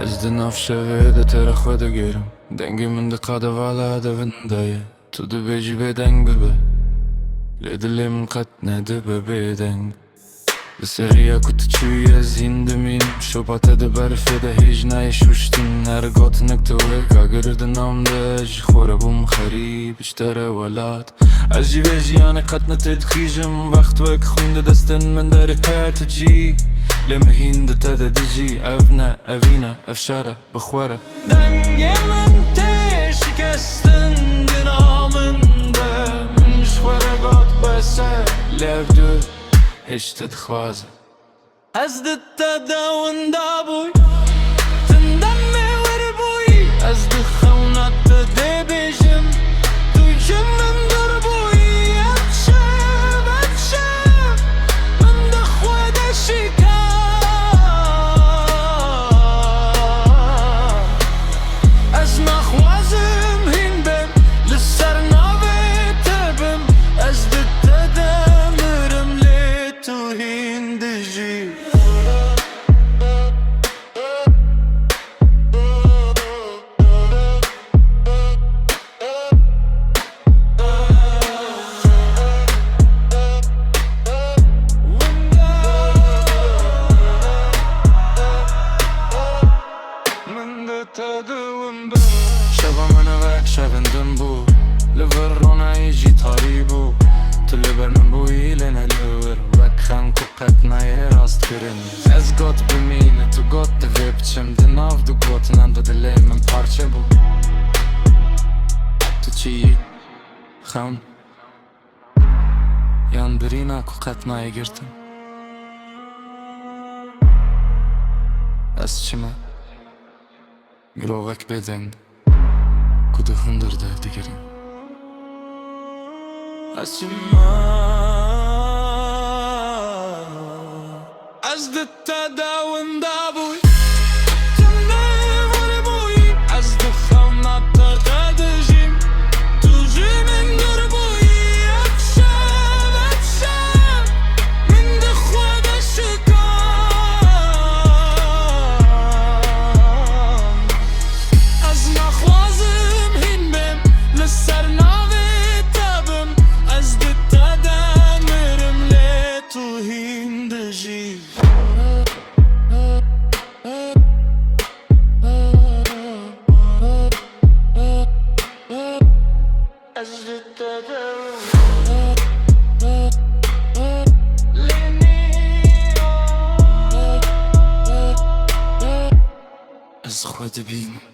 از ده نافشه ده تر خود گیرم دنگی من ده قاده والا ده وندایه تو ده بیجی به دنگ ببه لیدلی من قد نده ببه دنگ بسریا کت چوی از هندمین شبات ده برفه ده هیج نایش وشتین هر گات نکتوه اگر ده نام ده جی خوره بوم خریب اشتره ولاد از جی بیجی آنه قد نتدخیجم وقت وک خونده دستن من داره هات جی لمهين ده تدا دجي أبنا أبينا أفشارة بخوارة دنگه من تشکستن دنامنده من شوارقات بسه لفدو هش تدخوازه از ده تدا وندابوي تندمي وربوي از ده خونات ده بيجم تو جمم دربوي أبشاب أبشاب من ده خواد شكا شبا منو وک شبندن بو لور رونا ایجی تاری بو تو لبر من بویی لنه لور وک خان کو قد نایه راست کرن از گات بمینه تو گات ده ویبچم ده ناف دو گات نم ده دلی من پارچه بو تو چی خان یان برینا کو قد نایه گرتم از چی من گروهک بدن کده هندر ده دیگرین از چی از ده تدا وندابوی تنه وربوی از ده خونات قدجیم تو جیمن دربوی اکشاب اکشاب من ده خواد شکا از خود بین